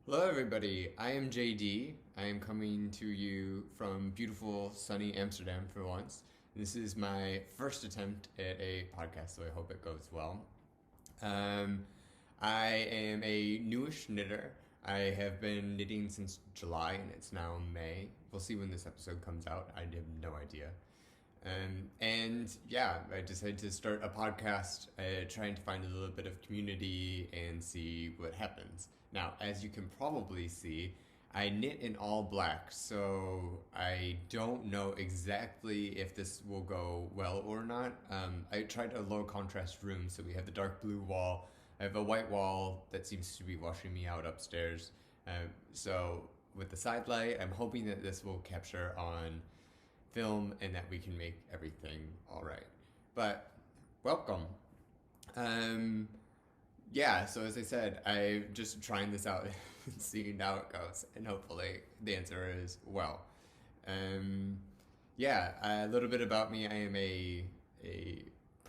Hello, everybody. I am JD. I am coming to you from beautiful, sunny Amsterdam for once. This is my first attempt at a podcast, so I hope it goes well. Um, I am a newish knitter. I have been knitting since July, and it's now May. We'll see when this episode comes out. I have no idea. And yeah, I decided to start a podcast, trying to find a little bit of community and see what happens. Now, as you can probably see, I knit in all black, so I don't know exactly if this will go well or not. I tried a low contrast room, so we have the dark blue wall. I have a white wall that seems to be washing me out upstairs. So with the side light, I'm hoping that this will capture on film and that we can make everything all right. But welcome. Um, yeah, so as I said, I'm just trying this out and seeing how it goes, and hopefully the answer is well. Um, yeah, a little bit about me. I am a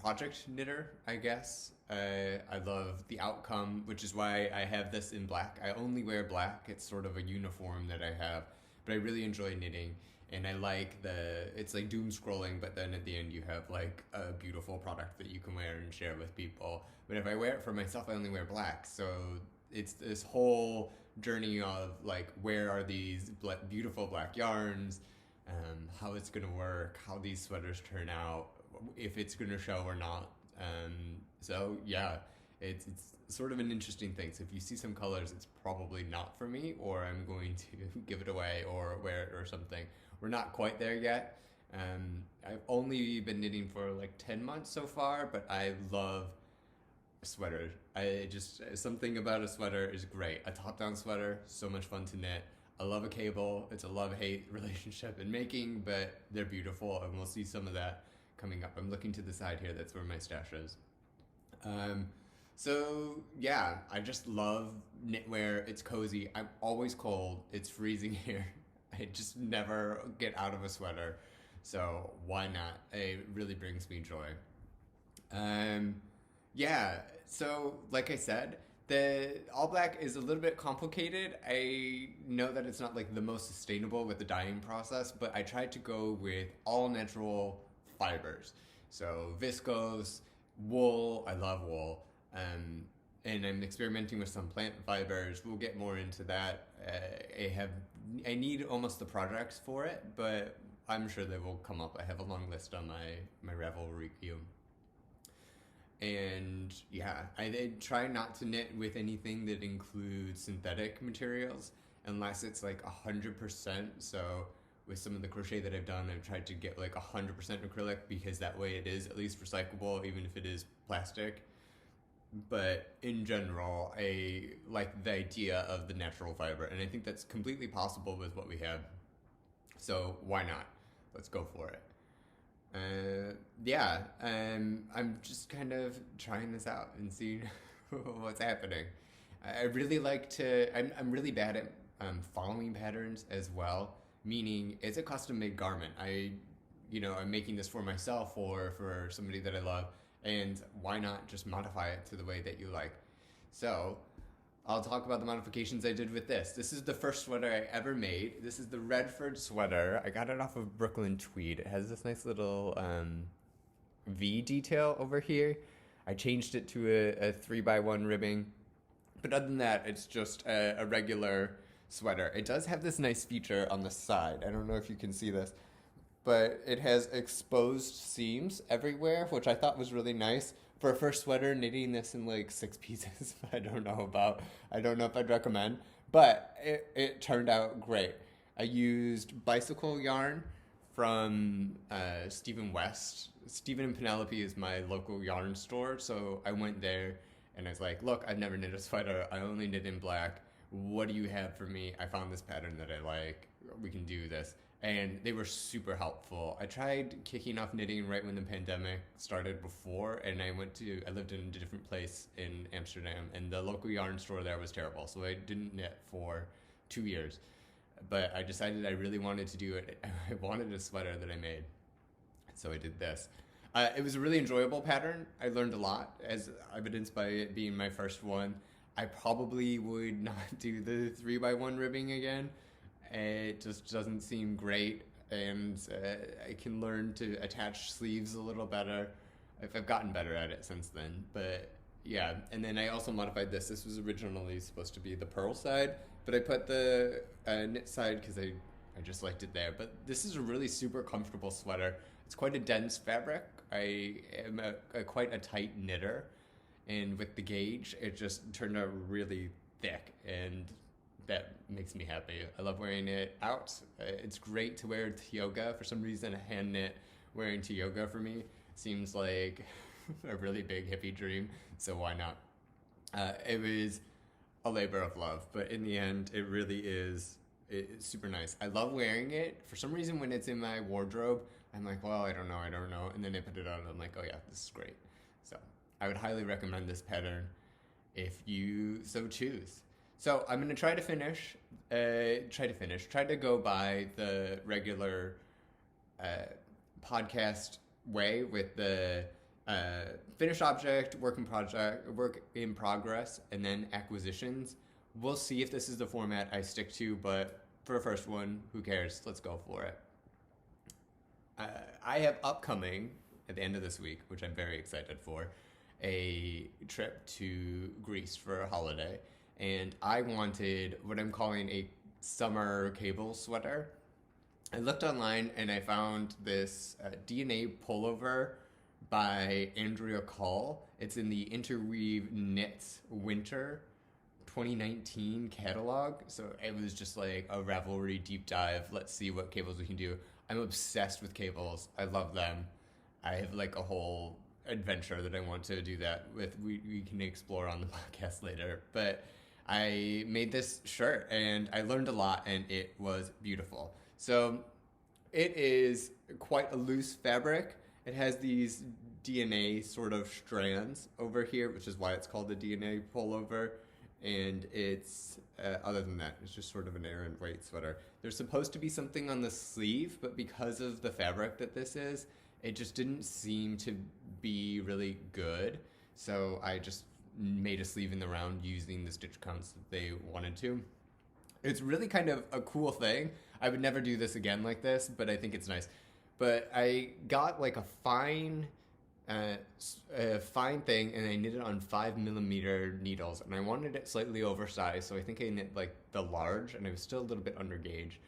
project knitter, I guess. I love the outcome, which is why I have this in black. I only wear black. It's sort of a uniform that I have, but I really enjoy knitting. And I like it's like doom scrolling, but then at the end you have like a beautiful product that you can wear and share with people. But if I wear it for myself, I only wear black. So it's this whole journey of like, where are these beautiful black yarns, how it's gonna work, how these sweaters turn out, if it's gonna show or not. So yeah, it's sort of an interesting thing. So if you see some colors, it's probably not for me, or I'm going to give it away or wear it or something. We're not quite there yet. I've only been knitting for like 10 months so far, but I love sweaters. I just, something about a sweater is great. A top-down sweater, so much fun to knit. I love a cable. It's a love-hate relationship in making, but they're beautiful, and we'll see some of that coming up. I'm looking to the side here. That's where my stash is. Um, so yeah, I just love knitwear. It's cozy. I'm always cold. It's freezing here. I just never get out of a sweater. So why not? It really brings me joy. Um, yeah, so like I said, the all black is a little bit complicated. I know that it's not like the most sustainable with the dyeing process, but I tried to go with all natural fibers. So viscose, wool, I love wool. And I'm experimenting with some plant fibers. We'll get more into that. I need almost the projects for it, but I'm sure they will come up. I have a long list on my Ravelry queue. And yeah, I try not to knit with anything that includes synthetic materials unless it's like 100%. So with some of the crochet that I've done, I've tried to get like 100% acrylic, because that way it is at least recyclable, even if it is plastic. But in general, I like the idea of the natural fiber, and I think that's completely possible with what we have. So why not? Let's go for it. Yeah, I'm just kind of trying this out and seeing what's happening. I really like to. I'm really bad at following patterns as well. Meaning, it's a custom made garment. I'm making this for myself or for somebody that I love, and why not just modify it to the way that you like? So I'll talk about the modifications I did with this. This is the first sweater I ever made. This is the Redford sweater. I got it off of Brooklyn Tweed. It has this nice little V detail over here. I changed it to a 3x1 ribbing. But other than that, it's just a regular sweater. It does have this nice feature on the side. I don't know if you can see this, but it has exposed seams everywhere, which I thought was really nice. For a first sweater, knitting this in like 6 pieces, I don't know if I'd recommend, but it turned out great. I used bicycle yarn from Stephen West. Stephen and Penelope is my local yarn store, so I went there and I was like, look, I've never knit a sweater. I only knit in black. What do you have for me? I found this pattern that I like. We can do this. And they were super helpful. I tried kicking off knitting right when the pandemic started before, and I lived in a different place in Amsterdam, and the local yarn store there was terrible, so I didn't knit for 2 years. But I decided I really wanted to do it. I wanted a sweater that I made, so I did this. It was a really enjoyable pattern. I learned a lot, as evidenced by it being my first one. I probably would not do the 3x1 ribbing again. It just doesn't seem great, and I can learn to attach sleeves a little better. I've gotten better at it since then, but yeah. And then I also modified this. This was originally supposed to be the purl side, but I put the knit side because I just liked it there. But this is a really super comfortable sweater. It's quite a dense fabric. I am quite a tight knitter, and with the gauge, it just turned out really thick, and that makes me happy. I love wearing it out. It's great to wear to yoga. For some reason, a hand knit wearing to yoga for me seems like a really big hippie dream, so why not? It was a labor of love, but in the end, it really is it's super nice. I love wearing it. For some reason, when it's in my wardrobe, I'm like, well, I don't know. And then I put it on and I'm like, oh yeah, this is great. So I would highly recommend this pattern if you so choose. So I'm gonna try to go by the regular podcast way with the finished object, work in progress, and then acquisitions. We'll see if this is the format I stick to, but for a first one, who cares? Let's go for it. I have upcoming at the end of this week, which I'm very excited for, a trip to Greece for a holiday. And I wanted what I'm calling a summer cable sweater. I looked online and I found this DNA pullover by Andrea Call. It's in the Interweave Knits Winter 2019 catalog. So it was just like a Ravelry deep dive. Let's see what cables we can do. I'm obsessed with cables. I love them. I have like a whole adventure that I want to do that with. We can explore on the podcast later. But I made this shirt and I learned a lot and it was beautiful. So it is quite a loose fabric. It has these DNA sort of strands over here, which is why it's called the DNA pullover. And it's, other than that, it's just sort of an Aran weight sweater. There's supposed to be something on the sleeve, but because of the fabric that this is, it just didn't seem to be really good. So I just made a sleeve in the round using the stitch counts that they wanted to. It's really kind of a cool thing. I would never do this again like this, but I think it's nice. But I got like a fine thing, and I knit it on 5mm needles, and I wanted it slightly oversized, so I think I knit like the large, and I was still a little bit under gauge.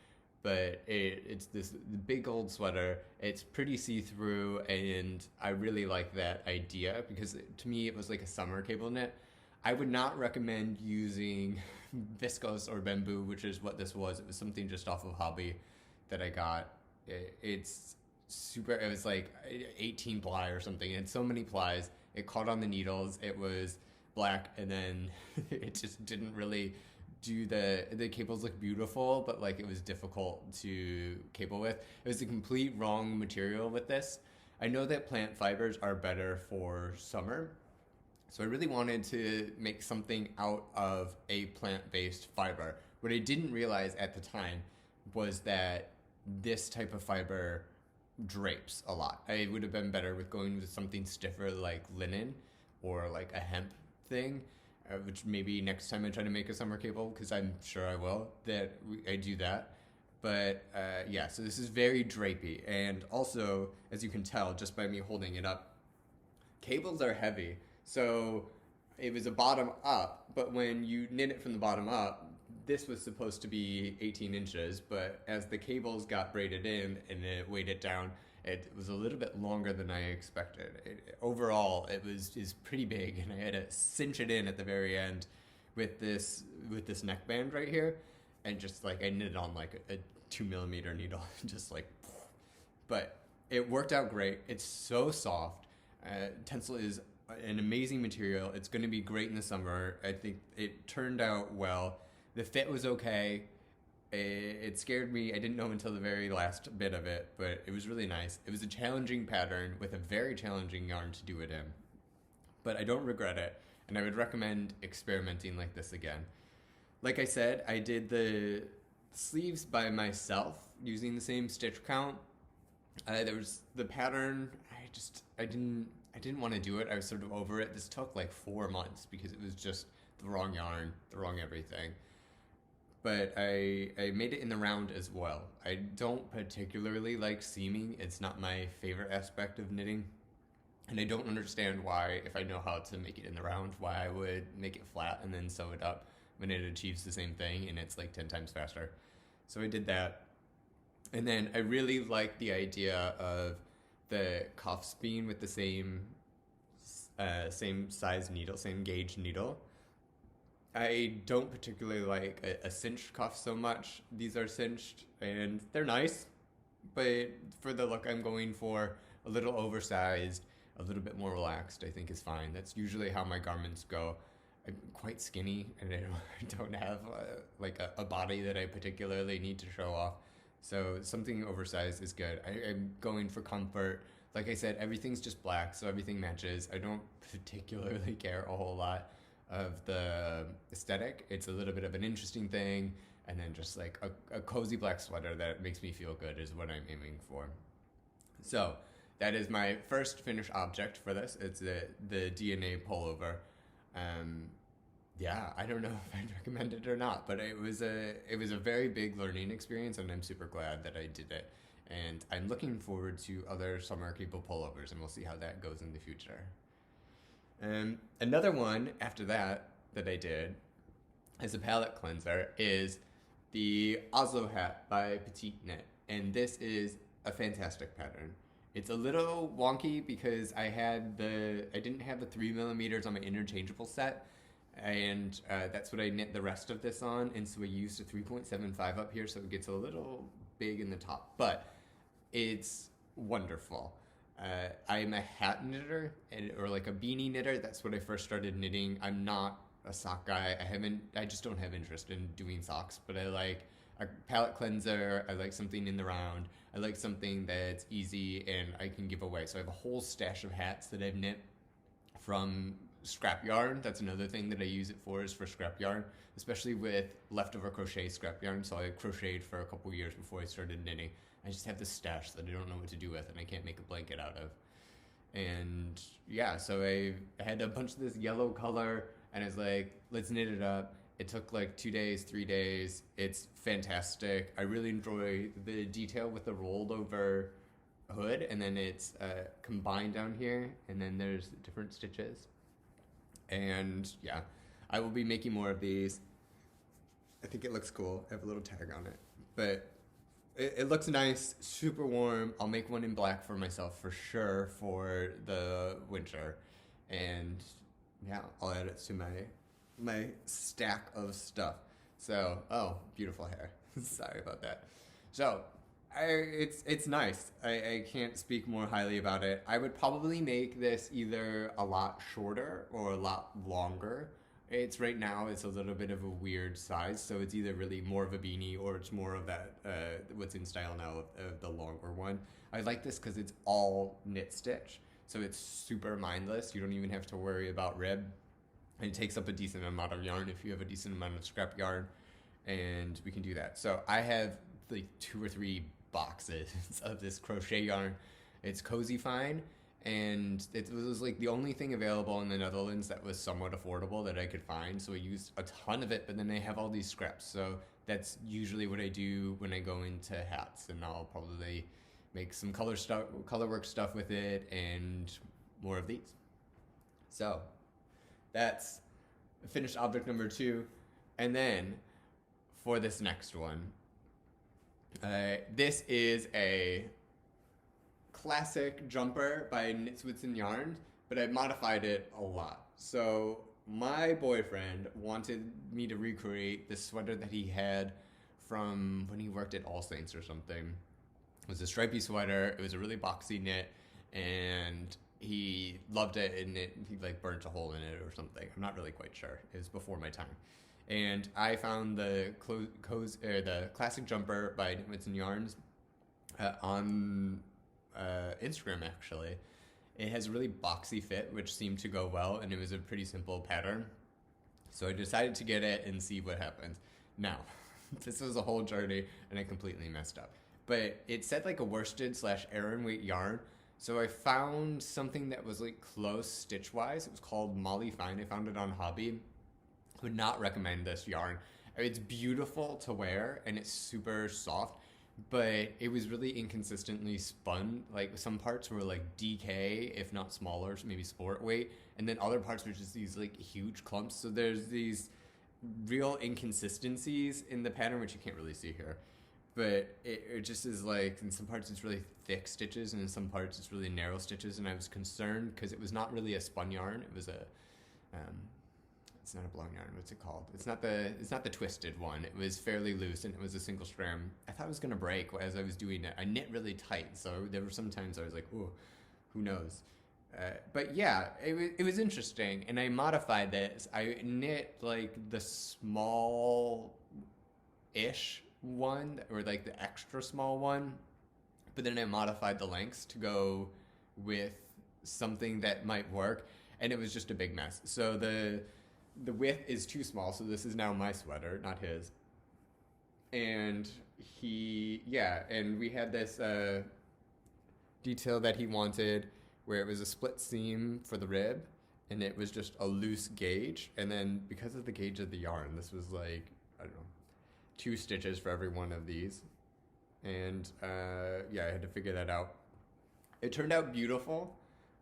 But it's this big old sweater. It's pretty see-through, and I really like that idea because to me it was like a summer cable knit. I would not recommend using viscose or bamboo, which is what this was. It was something just off of Hobbii that I got. It's super, it was like 18 ply or something. It had so many plies. It caught on the needles. It was black, and then it just didn't really do the cables look beautiful, but like it was difficult to cable with. It was the complete wrong material with this. I know that plant fibers are better for summer, so I really wanted to make something out of a plant-based fiber. What I didn't realize at the time was that this type of fiber drapes a lot. I would have been better with going with something stiffer like linen or like a hemp thing, which maybe next time I try to make a summer cable, because I'm sure I will, that I do that. But yeah, so this is very drapey. And also, as you can tell just by me holding it up, cables are heavy. So it was a bottom up, but when you knit it from the bottom up, this was supposed to be 18 inches, but as the cables got braided in and it weighed it down, it was a little bit longer than I expected. Overall, it is pretty big, and I had to cinch it in at the very end with this neckband right here, and just like I knitted on like a 2mm needle, just like, but it worked out great. It's so soft. Tencel is an amazing material. It's going to be great in the summer. I think it turned out well. The fit was okay. It scared me. I didn't know until the very last bit of it, but it was really nice. It was a challenging pattern with a very challenging yarn to do it in, but I don't regret it, and I would recommend experimenting like this again. Like I said, I did the sleeves by myself using the same stitch count. There was the pattern. I didn't want to do it. I was sort of over it. This took like 4 months because it was just the wrong yarn, the wrong everything. But I made it in the round as well. I don't particularly like seaming. It's not my favorite aspect of knitting. And I don't understand why, if I know how to make it in the round, why I would make it flat and then sew it up when it achieves the same thing and it's like 10 times faster. So I did that. And then I really like the idea of the cuffs being with the same size needle, same gauge needle. I don't particularly like a cinched cuff so much. These are cinched and they're nice, but for the look I'm going for, a little oversized, a little bit more relaxed, I think is fine. That's usually how my garments go. I'm quite skinny and I don't have a body that I particularly need to show off. So something oversized is good. I'm going for comfort. Like I said, everything's just black, so everything matches. I don't particularly care a whole lot of the aesthetic. It's a little bit of an interesting thing, and then just like a cozy black sweater that makes me feel good is what I'm aiming for. So that is my first finished object for this. It's the DNA pullover. Yeah, I don't know if I'd recommend it or not, but it was a very big learning experience, and I'm super glad that I did it. And I'm looking forward to other summer capable pullovers, and we'll see how that goes in the future. Another one after that I did as a palette cleanser is the Oslo Hat by Petite Knit, and this is a fantastic pattern. It's a little wonky because I didn't have the 3mm on my interchangeable set, and that's what I knit the rest of this on, and so I used a 3.75 up here, so it gets a little big in the top, but it's wonderful. I'm a hat knitter or like a beanie knitter. That's what I first started knitting. I'm not a sock guy. I just don't have interest in doing socks, but I like a palette cleanser. I like something in the round. I like something that's easy and I can give away. So I have a whole stash of hats that I've knit from scrap yarn. That's another thing that I use it for, is for scrap yarn, especially with leftover crochet scrap yarn. So I crocheted for a couple years before I started knitting. I just have this stash that I don't know what to do with and I can't make a blanket out of. And yeah, so I had a bunch of this yellow color and I was like, let's knit it up. It took like 2 days, 3 days. It's fantastic. I really enjoy the detail with the rolled over hood, and then it's combined down here, and then there's different stitches. And yeah, I will be making more of these. I think it looks cool. I have a little tag on it, but it looks nice, super warm. I'll make one in black for myself for sure for the winter. And yeah, I'll add it to my stack of stuff. So, oh, beautiful hair. Sorry about that. So, it's nice. I can't speak more highly about it. I would probably make this either a lot shorter or a lot longer. Right now, it's a little bit of a weird size, so it's either really more of a beanie or it's more of that, what's in style now, of the longer one. I like this because it's all knit stitch, so it's super mindless. You don't even have to worry about rib. And it takes up a decent amount of yarn if you have a decent amount of scrap yarn, and we can do that. So I have like 2 or 3 boxes of this crochet yarn. It's Cosyfine, and it was like the only thing available in the Netherlands that was somewhat affordable that I could find. So I used a ton of it, but then they have all these scraps. So that's usually what I do when I go into hats, and I'll probably make some color work stuff with it, and more of these. So that's finished object number 2. And then for this next one, this is a classic jumper by Knitwits and Yarns, but I modified it a lot. So my boyfriend wanted me to recreate this sweater that he had from when he worked at All Saints or something. It was a stripy sweater. It was a really boxy knit, and he loved it, and he like burnt a hole in it or something. I'm not really quite sure. It was before my time. And I found the classic jumper by Knitwits and Yarns on Instagram, actually. It has a really boxy fit, which seemed to go well, and it was a pretty simple pattern. So I decided to get it and see what happens. Now, this was a whole journey, and I completely messed up. But it said like a worsted / Aran weight yarn. So I found something that was like close stitch-wise. It was called Molly Fine. I found it on Hobbii. Would not recommend this yarn. It's beautiful to wear and it's super soft, but it was really inconsistently spun. Like some parts were like DK, if not smaller, maybe sport weight, and then other parts were just these like huge clumps. So there's these real inconsistencies in the pattern, which you can't really see here. But it just is like, in some parts it's really thick stitches, and in some parts it's really narrow stitches, and I was concerned because it was not really a spun yarn. It was it's not a blown yarn. What's it called? It's not the twisted one. It was fairly loose, and it was a single strand. I thought it was gonna break as I was doing it. I knit really tight, so there were some times I was like, oh, who knows? But yeah, it was interesting, and I modified this. I knit like the small-ish one, or like the extra small one, but then I modified the lengths to go with something that might work, and it was just a big mess. So the width is too small, so this is now my sweater, not his. And and we had this detail that he wanted where it was a split seam for the rib, and it was just a loose gauge, and then because of the gauge of the yarn, this was like, I don't know, 2 stitches for every one of these. And I had to figure that out. It turned out beautiful.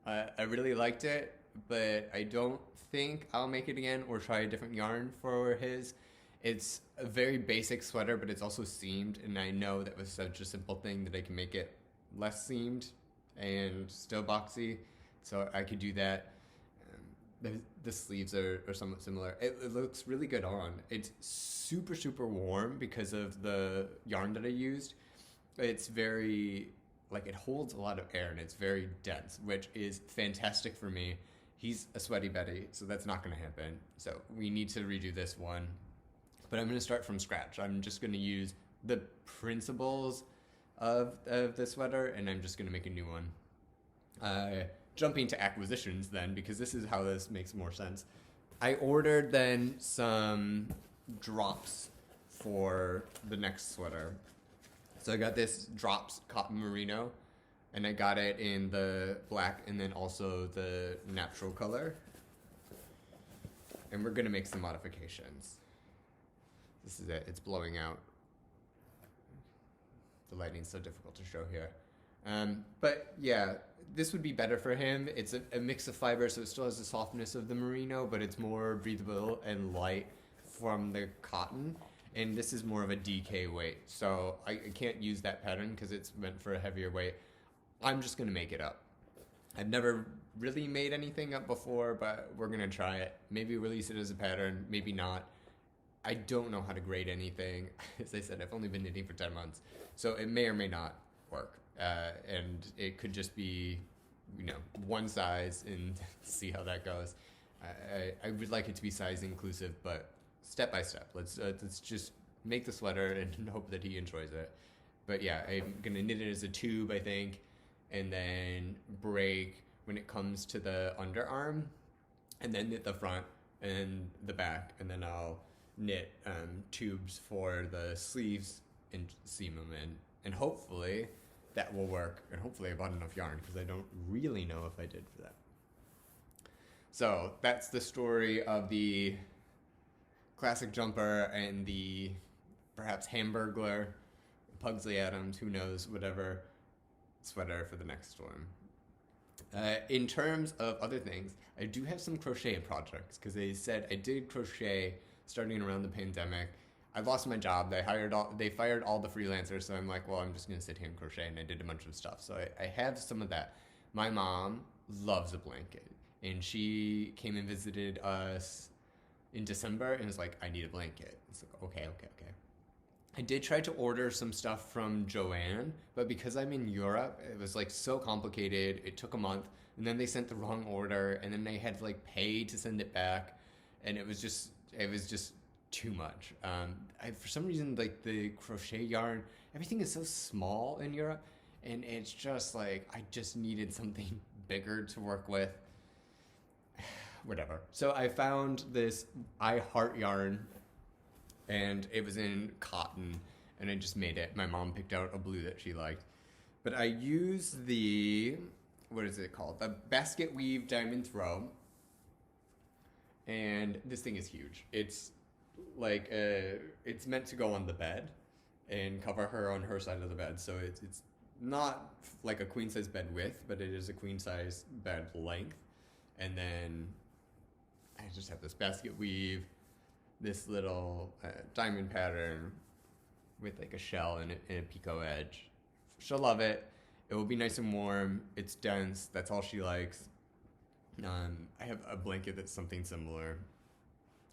I really liked it, but I don't think I'll make it again or try a different yarn for his. It's a very basic sweater, but it's also seamed, and I know that was such a simple thing that I can make it less seamed and still boxy, so I could do that. The sleeves are somewhat similar. It looks really good on. It's super, super warm because of the yarn that I used. It's very, like, it holds a lot of air, and it's very dense, which is fantastic for me. He's a sweaty Betty, so that's not going to happen. So we need to redo this one. But I'm going to start from scratch. I'm just going to use the principles of the sweater, and I'm just going to make a new one. Jumping to acquisitions then, because this is how this makes more sense. I ordered then some drops for the next sweater. So I got this drops cotton merino, and I got it in the black and then also the natural color. And we're gonna make some modifications. This is it, it's blowing out. The lighting's so difficult to show here. But yeah, this would be better for him. It's a mix of fiber, so it still has the softness of the merino, but it's more breathable and light from the cotton. And this is more of a DK weight, so I can't use that pattern because it's meant for a heavier weight. I'm just gonna make it up. I've never really made anything up before, but we're gonna try it. Maybe release it as a pattern, maybe not. I don't know how to grade anything. As I said, I've only been knitting for 10 months, so it may or may not work. And it could just be, one size and see how that goes. I would like it to be size inclusive, but step by step. Let's just make the sweater and hope that he enjoys it. But yeah, I'm gonna knit it as a tube, I think, and then break when it comes to the underarm, and then knit the front and the back, and then I'll knit tubes for the sleeves and seam them in, and hopefully that will work, and hopefully I bought enough yarn, because I don't really know if I did for that. So that's the story of the classic jumper and the perhaps Hamburglar, Pugsley Adams, who knows, whatever sweater for the next one. In terms of other things, I do have some crochet projects, because they said I did crochet starting around the pandemic. I lost my job. They fired all the freelancers, so I'm like, well, I'm just going to sit here and crochet, and I did a bunch of stuff. So I have some of that. My mom loves a blanket, and she came and visited us in December and was like, I need a blanket. It's like, okay. I did try to order some stuff from Joanne, but because I'm in Europe, it was like so complicated. It took a month, and then they sent the wrong order, and then they had to like pay to send it back, and it was just too much. For some reason, like the crochet yarn, everything is so small in Europe, and it's just like I just needed something bigger to work with. Whatever. So I found this I Heart yarn, and it was in cotton, and I just made it. My mom picked out a blue that she liked, but I used the, what is it called? The Basketweave Diamond Throw. and this thing is huge. It's like it's meant to go on the bed and cover her on her side of the bed. So it's not like a queen size bed width, but it is a queen size bed length. And then I just have this basket weave, this little diamond pattern with like a shell and a picot edge. She'll love it. It will be nice and warm. It's dense. That's all she likes. I have a blanket that's something similar.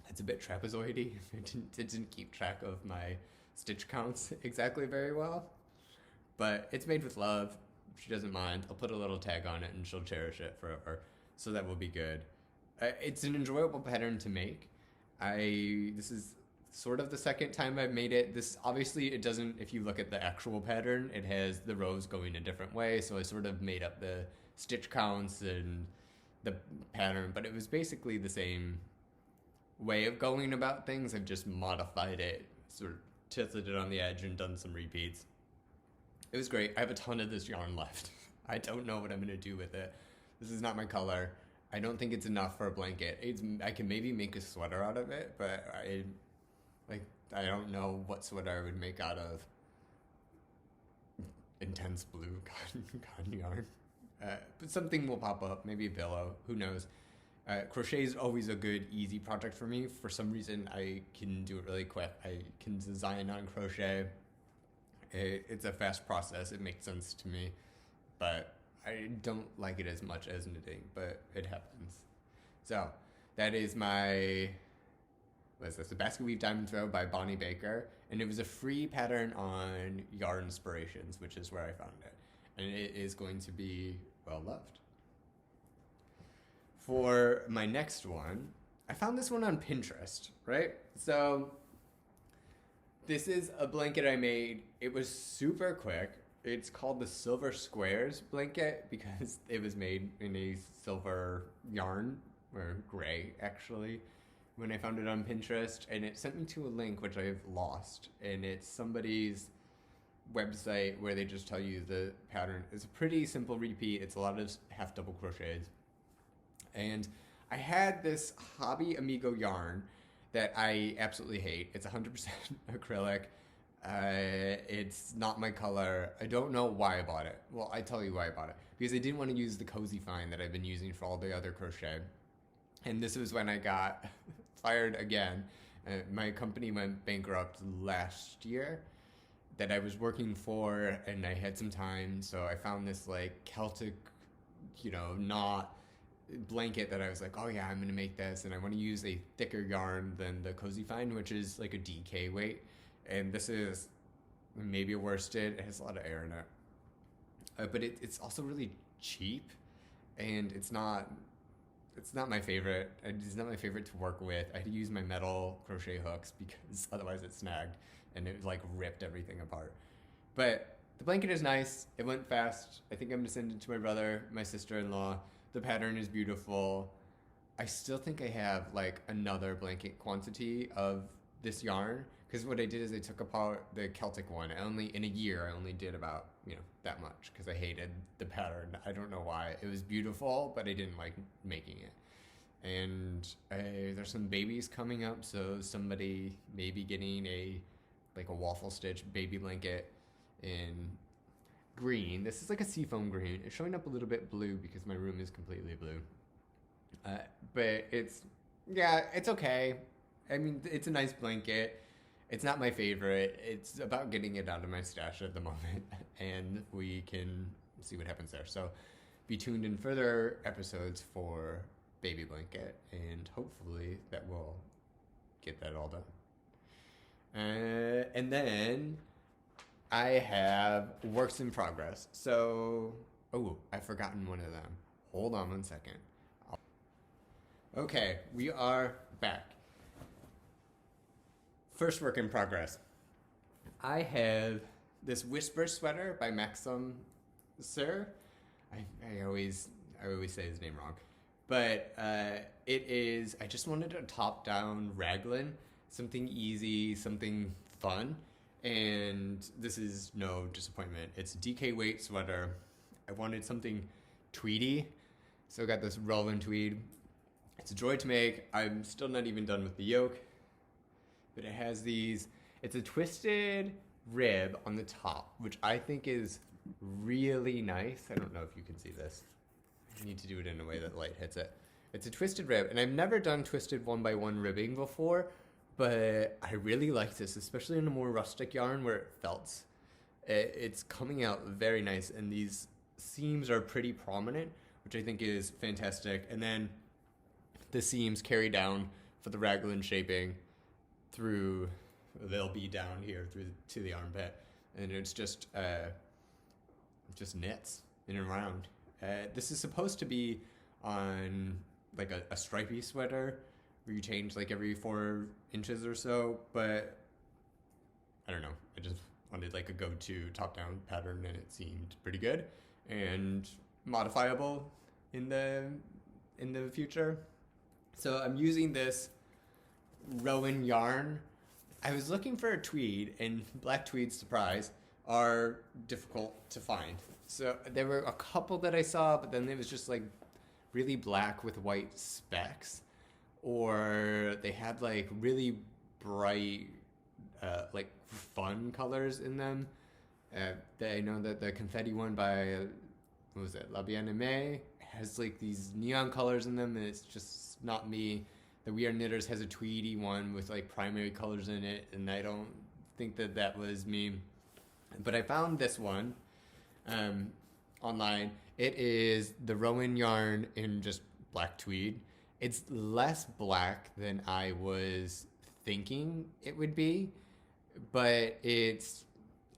It's a bit trapezoidy. It didn't keep track of my stitch counts exactly very well, but it's made with love. She doesn't mind. I'll put a little tag on it and she'll cherish it forever. So that will be good. It's an enjoyable pattern to make. This is sort of the second time I've made it. This obviously it doesn't, if you look at the actual pattern, it has the rows going a different way. So I sort of made up the stitch counts and the pattern, but it was basically the same way of going about things. I've just modified it, sort of tilted it on the edge and done some repeats. It was great. I have a ton of this yarn left. I don't know what I'm going to do with it. This is not my color. I don't think it's enough for a blanket. I can maybe make a sweater out of it, but I don't know what sweater I would make out of intense blue cotton yarn. But something will pop up, maybe a billow, who knows. Crochet is always a good, easy project for me. For some reason, I can do it really quick. I can design on crochet. It's a fast process. It makes sense to me, but I don't like it as much as knitting, but it happens. So that is my, what is this? The Basketweave Diamond Throw by Bonnie Baker, and it was a free pattern on Yarn Inspirations, which is where I found it, and it is going to be well loved. For my next one, I found this one on Pinterest, right? So this is a blanket I made. It was super quick. It's called the Silver Squares blanket because it was made in a silver yarn, or gray actually, when I found it on Pinterest, and it sent me to a link which I've lost, and it's somebody's website where they just tell you the pattern. It's a pretty simple repeat. It's a lot of half double crochets. And I had this Hobbii Amigo yarn that I absolutely hate. It's 100% acrylic. It's not my color. I don't know why I bought it. Well, I tell you why I bought it. Because I didn't want to use the Cosyfine that I've been using for all the other crochet. And this was when I got fired again. My company went bankrupt last year that I was working for, and I had some time, so I found this like Celtic, knot blanket that I was like, oh yeah, I'm gonna make this, and I want to use a thicker yarn than the Cosyfine, which is like a DK weight, and this is maybe a worsted. It has a lot of air in it, but it's also really cheap, and it's not my favorite. It's not my favorite to work with. I had to use my metal crochet hooks because otherwise it snagged and it like ripped everything apart. But the blanket is nice. It went fast. I think I'm gonna send it to my brother, my sister-in-law. The pattern is beautiful. I still think I have like another blanket quantity of this yarn, because what I did is I took apart the Celtic one. In a year I only did about that much because I hated the pattern. I don't know why. It was beautiful, but I didn't like making it. And there's some babies coming up, so somebody may be getting a waffle stitch baby blanket in green. This is like a seafoam green. It's showing up a little bit blue because my room is completely blue. But it's okay. I mean, it's a nice blanket. It's not my favorite. It's about getting it out of my stash at the moment, and we can see what happens there. So be tuned in further episodes for baby blanket, and hopefully that will get that all done. And then I have works in progress. So, I've forgotten one of them. Hold on one second. Okay, we are back. First work in progress. I have this Whisper sweater by Maxim Sir. I always say his name wrong. But it is, I just wanted a top-down raglan, something easy, something fun. And this is no disappointment. It's a DK weight sweater. I wanted something tweedy, so I got this Rowan tweed. It's a joy to make. I'm still not even done with the yoke, but it has these, it's a twisted rib on the top, which I think is really nice. I don't know if you can see this. I need to do it in a way that light hits it. It's a twisted rib, and I've never done twisted 1x1 ribbing before, but I really like this, especially in a more rustic yarn where it felts. It's coming out very nice, and these seams are pretty prominent, which I think is fantastic. And then the seams carry down for the raglan shaping through, they'll be down here through to the armpit, and it's just knits in and around. This is supposed to be on like a stripy sweater where you change like every 4 inches or so, but I don't know. I just wanted like a go-to top-down pattern, and it seemed pretty good and modifiable in the future. So I'm using this Rowan yarn. I was looking for a tweed, and black tweeds, surprise, are difficult to find. So there were a couple that I saw, but then it was just like really black with white specks, or they had like really bright, like fun colors in them. I know that the confetti one by, what was it, La Bien-Aimée, has like these neon colors in them, and it's just not me. The We Are Knitters has a tweedy one with like primary colors in it, and I don't think that that was me. But I found this one online. It is the Rowan yarn in just black tweed. It's less black than I was thinking it would be, but it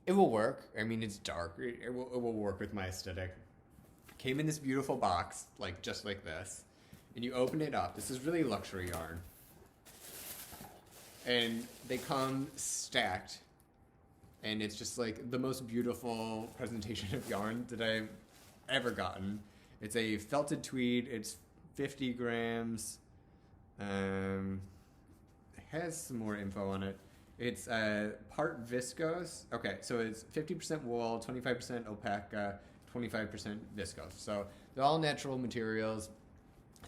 will work. I mean, it's dark. It will work with my aesthetic. Came in this beautiful box, like just like this, and you open it up. This is really luxury yarn, and they come stacked, and it's just like the most beautiful presentation of yarn that I've ever gotten. It's a felted tweed. It's 50 grams. It has some more info on it. It's part viscose. Okay, so it's 50% wool, 25% alpaca, 25% viscose. So they're all natural materials.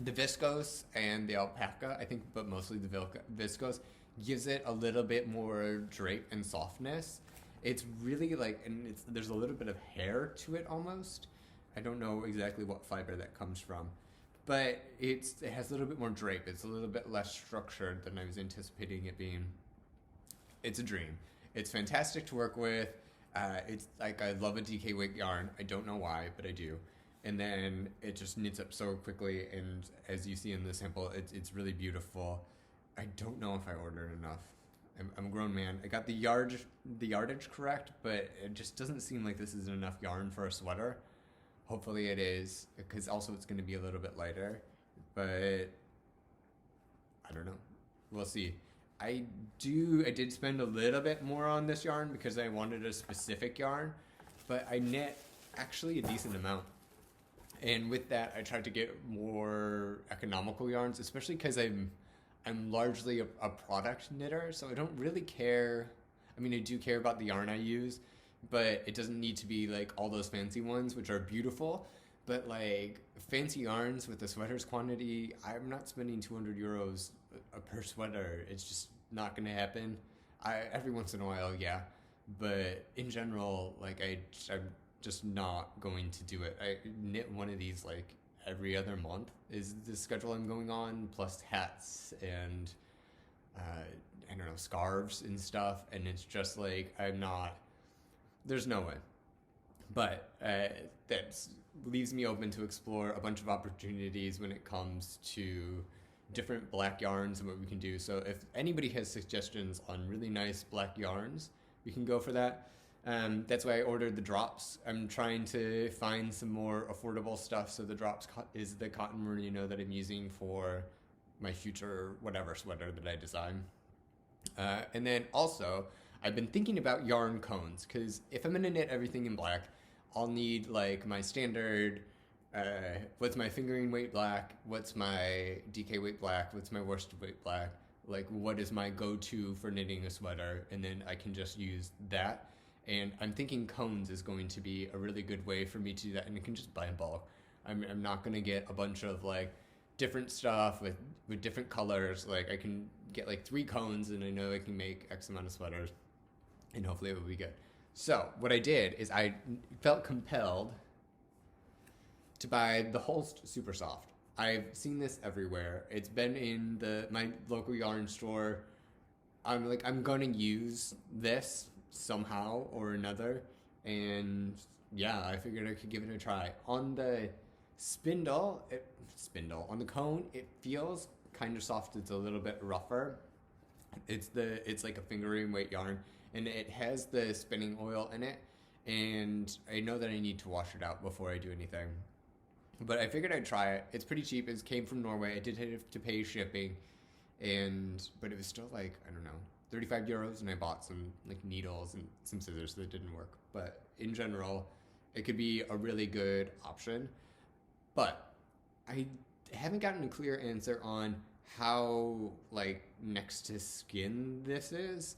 The viscose and the alpaca, I think, but mostly the viscose, gives it a little bit more drape and softness. It's really like, and there's a little bit of hair to it almost. I don't know exactly what fiber that comes from, but it has a little bit more drape. It's a little bit less structured than I was anticipating it being. It's a dream. It's fantastic to work with. It's like, I love a DK weight yarn. I don't know why, but I do. And then it just knits up so quickly, and as you see in the sample, it's really beautiful. I don't know if I ordered enough. I'm a grown man. I got the yardage correct, but it just doesn't seem like this is enough yarn for a sweater. Hopefully it is, because also it's going to be a little bit lighter, but I don't know. We'll see. I did spend a little bit more on this yarn because I wanted a specific yarn, but I knit actually a decent amount. And with that, I tried to get more economical yarns, especially because I'm largely a product knitter, so I don't really care. I mean, I do care about the yarn I use, but it doesn't need to be like all those fancy ones, which are beautiful. But like fancy yarns with the sweaters quantity, I'm not spending 200 euros per sweater. It's just not going to happen. Every once in a while, yeah, but in general, like I'm just not going to do it. I knit one of these like every other month is the schedule I'm going on, plus hats and I don't know, scarves and stuff, and it's just like there's no way. But that leaves me open to explore a bunch of opportunities when it comes to different black yarns and what we can do. So if anybody has suggestions on really nice black yarns, we can go for that. That's why I ordered the drops. I'm trying to find some more affordable stuff. So the drops is the cotton merino that I'm using for my future whatever sweater that I design. And then also, I've been thinking about yarn cones, because if I'm going to knit everything in black, I'll need like my standard, what's my fingering weight black, what's my DK weight black, what's my worsted weight black, like what is my go-to for knitting a sweater, and then I can just use that. And I'm thinking cones is going to be a really good way for me to do that, and I can just buy in bulk. I'm not going to get a bunch of like different stuff with different colors. Like I can get like 3 cones, and I know I can make X amount of sweaters, and hopefully it will be good. So what I did is I felt compelled to buy the Holst Super Soft. I've seen this everywhere. It's been in my local yarn store. I'm like, I'm gonna use this somehow or another, and yeah, I figured I could give it a try. On the on the cone, it feels kind of soft. It's a little bit rougher. It's like a fingering weight yarn, and it has the spinning oil in it, and I know that I need to wash it out before I do anything. But I figured I'd try it. It's pretty cheap. It came from Norway. I did have to pay shipping, but it was still like, I don't know, 35 euros, and I bought some like needles and some scissors that didn't work. But in general, it could be a really good option. But I haven't gotten a clear answer on how like next to skin this is.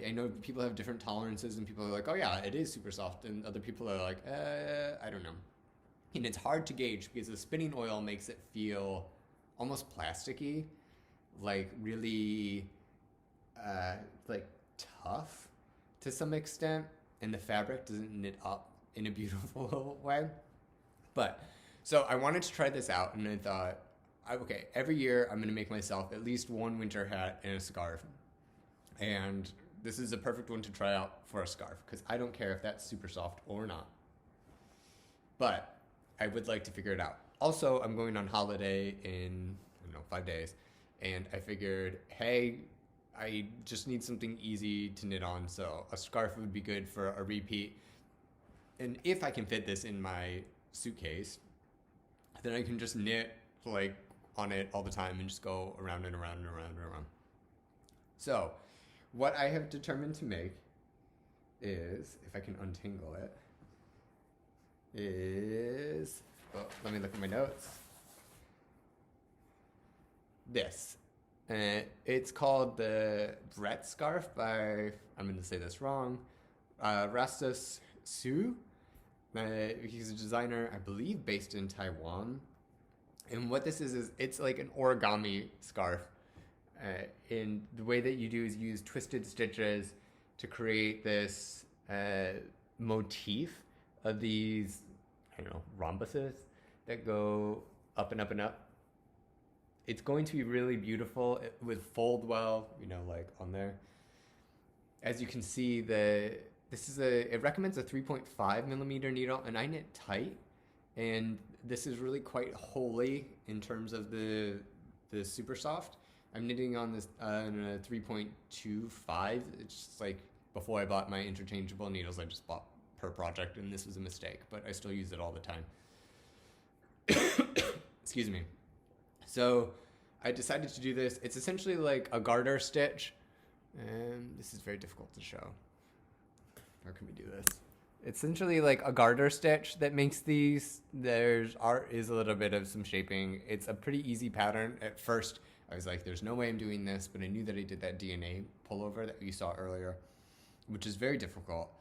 I know people have different tolerances, and people are like, oh yeah, it is super soft, and other people are like, I don't know. And it's hard to gauge because the spinning oil makes it feel almost plasticky, like really like tough to some extent, and the fabric doesn't knit up in a beautiful way. But so I wanted to try this out, and I thought, okay, every year I'm going to make myself at least one winter hat and a scarf, and this is a perfect one to try out for a scarf because I don't care if that's super soft or not. But I would like to figure it out. Also, I'm going on holiday in, I don't know, 5 days. And I figured, hey, I just need something easy to knit on. So a scarf would be good for a repeat. And if I can fit this in my suitcase, then I can just knit like on it all the time and just go around and around and around and around. So what I have determined to make is, if I can untangle it, let me look at my notes. This. It's called the Brette Scarf by, I'm going to say this wrong, Rastus Su. He's a designer, I believe, based in Taiwan. And what this is it's like an origami scarf. And the way that you do is use twisted stitches to create this motif of these, I don't know, rhombuses that go up and up and up. It's going to be really beautiful. It would fold well, like on there. As you can see, it recommends a 3.5 millimeter needle, and I knit tight, and this is really quite holy in terms of the super soft. I'm knitting on this on a 3.25. It's just like before I bought my interchangeable needles, I just bought per project, and this was a mistake, but I still use it all the time. Excuse me. So I decided to do this. It's essentially like a garter stitch, and this is very difficult to show. How can we do this? It's essentially like a garter stitch that makes these. There's a little bit of some shaping. It's a pretty easy pattern. At first, I was like, there's no way I'm doing this, but I knew that I did that DNA pullover that you saw earlier, which is very difficult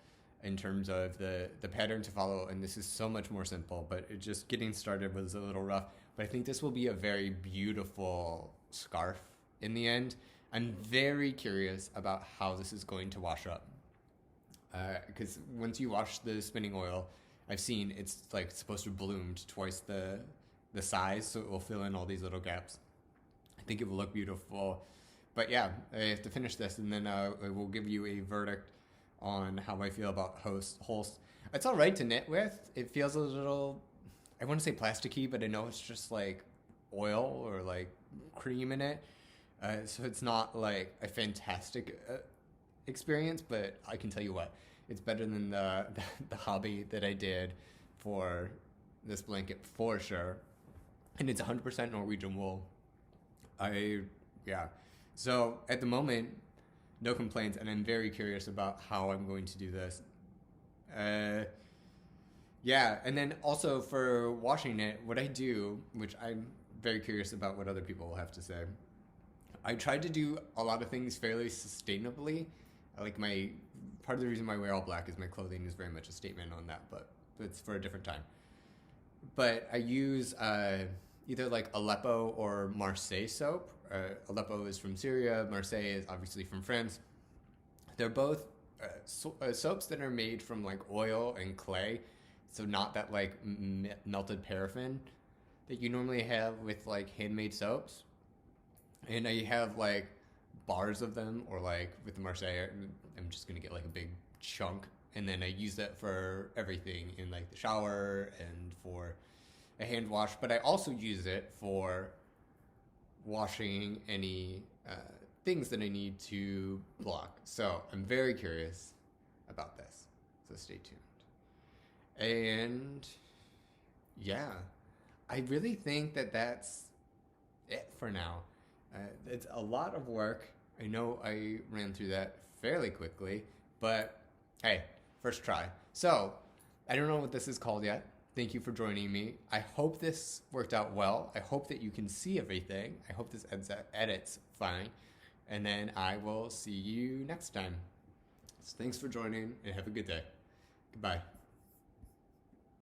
in terms of the pattern to follow, and this is so much more simple, but just getting started was a little rough. But I think this will be a very beautiful scarf in the end. I'm very curious about how this is going to wash up. Because once you wash the spinning oil, I've seen it's like supposed to bloom to twice the size, so it will fill in all these little gaps. I think it will look beautiful. But yeah, I have to finish this, and then I will give you a verdict on how I feel about Holst. It's all right to knit with. It feels a little, I want to say plasticky, but I know it's just like oil or like cream in it. So it's not like a fantastic experience, but I can tell you what, it's better than the Hobbii that I did for this blanket for sure. And it's 100% Norwegian wool. So at the moment, no complaints, and I'm very curious about how I'm going to do this. And then also for washing it, what I do, which I'm very curious about what other people will have to say, I tried to do a lot of things fairly sustainably. Like part of the reason why I wear all black is my clothing is very much a statement on that, but it's for a different time. But I use either like Aleppo or Marseille soap. Aleppo is from Syria, Marseille is obviously from France. They're both soaps that are made from like oil and clay, so not that like melted paraffin that you normally have with like handmade soaps. And I have like bars of them, or like with the Marseille, I'm just gonna get like a big chunk, and then I use that for everything in like the shower and for a hand wash. But I also use it for washing any things that I need to block. So I'm very curious about this. So stay tuned. And yeah, I really think that that's it for now. It's a lot of work. I know I ran through that fairly quickly, but hey, first try. So I don't know what this is called yet. Thank you for joining me. I hope this worked out well. I hope that you can see everything. I hope this edits fine. And then I will see you next time. So thanks for joining, and have a good day. Goodbye.